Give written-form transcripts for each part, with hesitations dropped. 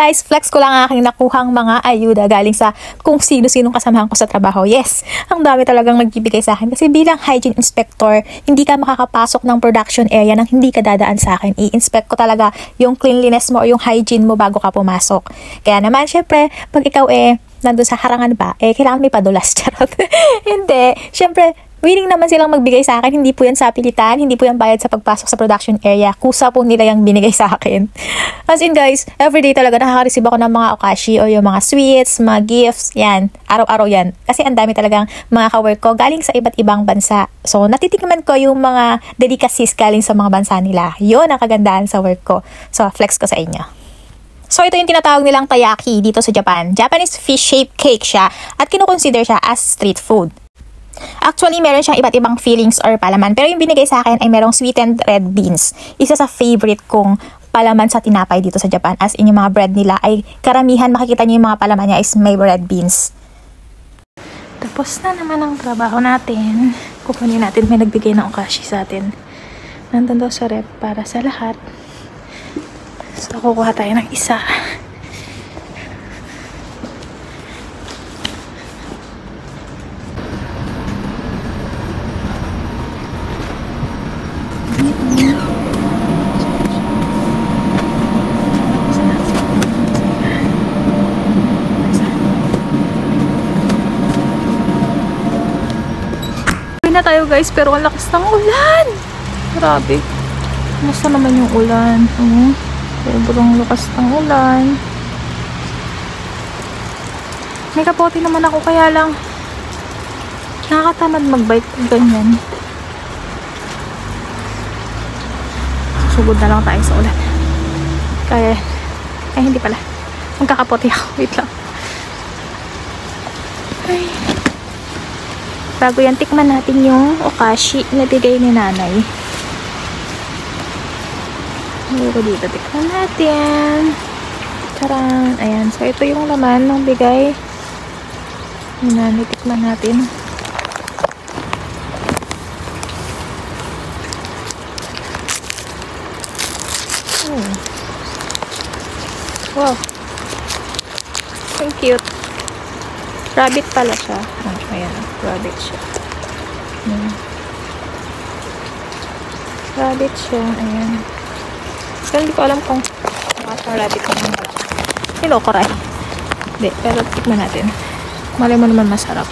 guys, flex ko lang ang aking nakuhang mga ayuda galing sa kung sino-sinong kasamahan ko sa trabaho. Yes, ang dami talagang nagbibigay sa akin kasi bilang hygiene inspector, hindi ka makakapasok ng production area nang hindi ka dadaan sa akin. I-inspect ko talaga yung cleanliness mo o yung hygiene mo bago ka pumasok. Kaya naman, syempre, pag ikaw nandun sa harangan ba, kailangan may padulas. Charot. Hindi. Syempre, willing naman silang magbigay sa akin. Hindi po yan sa pilitan. Hindi po yan bayad sa pagpasok sa production area. Kusa po nila yung binigay sa akin. As in guys, everyday talaga nakaka-receive ako ng mga okashi o yung mga sweets, mga gifts. Yan. Araw-araw yan. Kasi ang dami talagang mga ka-work ko galing sa iba't ibang bansa. So, natitikman ko yung mga delicacies galing sa mga bansa nila. Yun ang kagandahan sa work ko. So, flex ko sa inyo. So, ito yung tinatawag nilang taiyaki dito sa Japan. Japanese fish-shaped cake siya at kinukonsider siya as street food. Actually, meron siyang iba't ibang fillings or palaman. Pero yung binigay sa akin ay merong sweetened red beans. Isa sa favorite kong palaman sa tinapay dito sa Japan. As in, yung mga bread nila ay karamihan makikita niyo yung mga palaman niya is may red beans. Tapos na naman ang trabaho natin. Kukunin natin, may nagbigay ng okashi sa atin. Nandun daw sa rep para sa lahat. So, kukuha tayo ng isa. Na tayo guys, pero ang lakas ng ulan. Grabe. Kumusta naman yung ulan? Sobrang lakas ng ulan. May kapote naman ako, kaya lang nakakatamad mag-bike ganyan. Susugod na lang tayo sa ulan. Kaya, hindi pala. Magkakapote ako. Wait lang. Ay. Bago yan, tikman natin yung okashi na bigay ni nanay. Bago dito, tikman natin. Taran! Ayan. So, ito yung laman ng bigay ni nanay. Tikman natin. Wow. Ang cute. Rabbit pala siya. Ayan. Rabbit siya. Rabbit siya. Ayan. So, hindi ko alam kung makasang rabbit naman pala. Nilokoray. Hindi. Pero tikman natin. Malay mo naman masarap.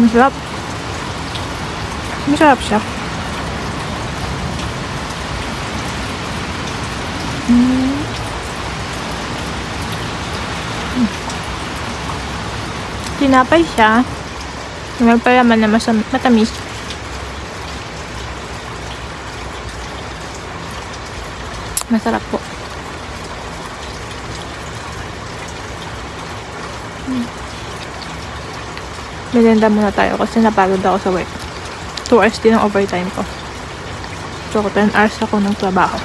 Masarap. Masarap siya. Tinapay siya. May palaman na matamis. Masarap po. Maganda muna tayo kasi napagod ako sa work. 2 hours din ang overtime ko. So, 10 hours ako ng trabaho.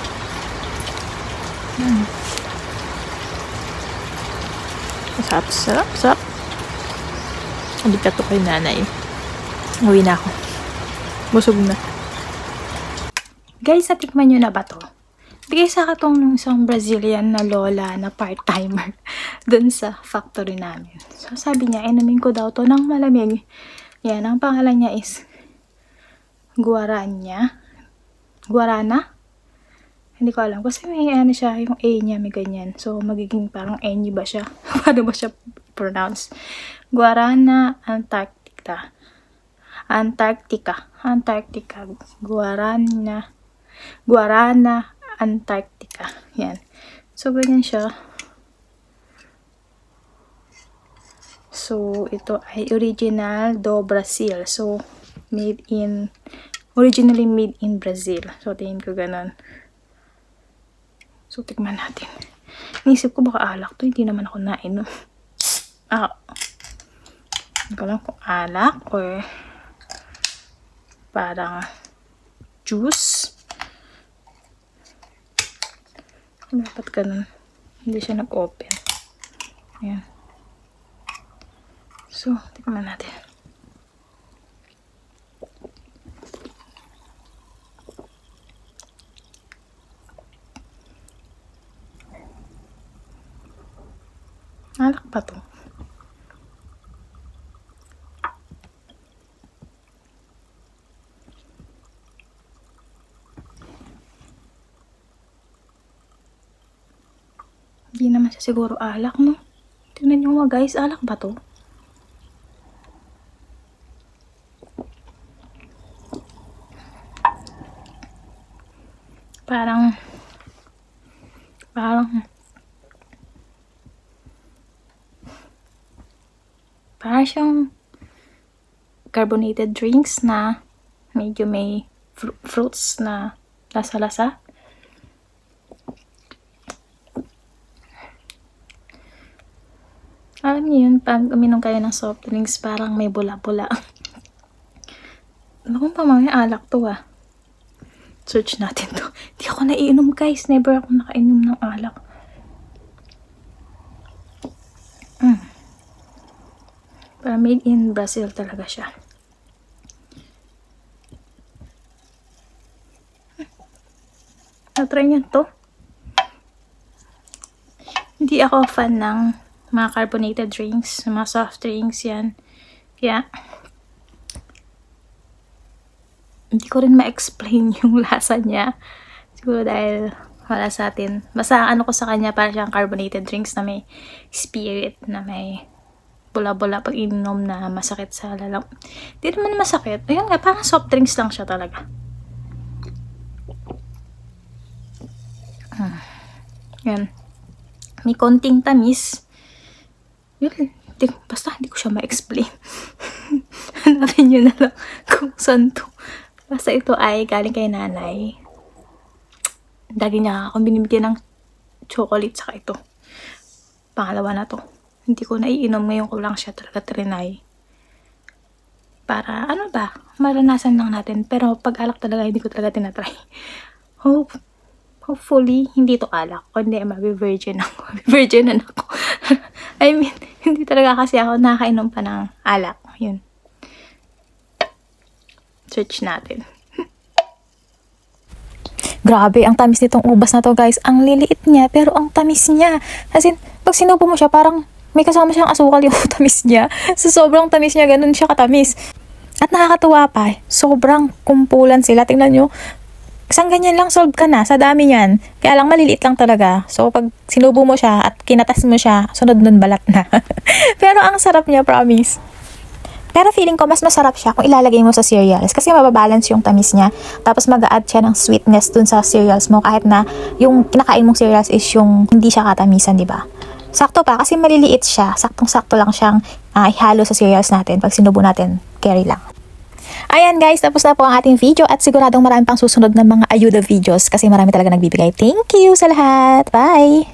Sarap, sarap, sarap. Hindi ka to kay nanay. Uwi na ako. Busog na. Guys, natikman nyo na ba to? Bigay sa katong nung isang Brazilian na lola na part-timer dun sa factory namin. So, sabi niya, inumin ko daw to ng malamig. Yan, ang pangalan niya is Guarana. Hindi ko alam. Kasi may siya, yung A niya, may ganyan. So, magiging parang N ba siya? Paano ba siya pronounce? Guarana Antarctica. Guarana Antarctica. Yan. So, ganyan siya. So, ito ay original do Brazil. So, originally made in Brazil. So, tingin ko ganun. So, tikman natin. Naisip ko baka alak to. Hindi naman ako nainom. Hindi ko lang kung alak or parang juice. Dapat ganun. Hindi siya nag-open. Ayan. So, tikman natin. Alak ba to? Hindi naman siya siguro alak, no? Tingnan nyo mga guys, alak ba to? Parang siyang carbonated drinks na medyo may fruits na lasa-lasa. Alam niyo yun, pag uminom kayo ng soft drinks, parang may bula-bula. Ano kung pamamaya alak to ah. Search natin to. Hindi ako naiinom guys. Never ako nakainom ng alak. Para made in Brazil talaga siya. Na-try niyo to? Hindi ako fan ng mga carbonated drinks, mga soft drinks yan. Kaya, hindi ko rin ma-explain yung lasa niya. Siguro dahil wala sa atin. Basta ano ko sa kanya, para siyang carbonated drinks na may spirit, na may bula-bula pag inom na masakit sa lalang. Hindi naman masakit. Ayun nga, parang soft drinks lang siya talaga. Yan. May konting tamis. Yun. Basta hindi ko siya ma-explain. Hanapin nyo na lang kung saan to. Basta ito ay galing kay nanay. Lagi niya akong binibigyan ng chocolate, saka ito. Pangalawa na to. Hindi ko naiinom, ngayon ko lang siya talaga trinay. Para, ano ba, maranasan lang natin. Pero pag alak talaga, hindi ko talaga tinatry. Hopefully, hindi to alak. Kundi, mabi-virgin ako. Virgin ako. I mean, hindi talaga kasi ako nakainom pa ng alak. Yun. Search natin. Grabe, ang tamis nitong ubas na to guys. Ang liliit niya, pero ang tamis niya. As in, pag sinubo mo siya, parang may kasama siyang asukal yung tamis niya. So, sobrang tamis niya, ganun siya katamis. At nakakatuwa pa, sobrang kumpulan sila. Tingnan nyo, isang ganyan lang, solve ka na sa dami niyan. Kaya lang, maliliit lang talaga. So, pag sinubo mo siya at kinatas mo siya, sunod nun balat na. Pero ang sarap niya, promise. Pero feeling ko mas masarap siya kung ilalagay mo sa cereals. Kasi mababalance yung tamis niya. Tapos mag-a-add siya ng sweetness dun sa cereals mo. Kahit na yung kinakain mong cereals is yung hindi siya katamisan, di ba? Sakto pa kasi maliliit siya. Saktong-sakto lang siyang ihalo sa cereals natin. Pag sinubo natin, carry lang. Ayan guys, tapos na po ang ating video. At siguradong marami pang susunod na mga ayuda videos. Kasi marami talaga nagbibigay. Thank you sa lahat. Bye!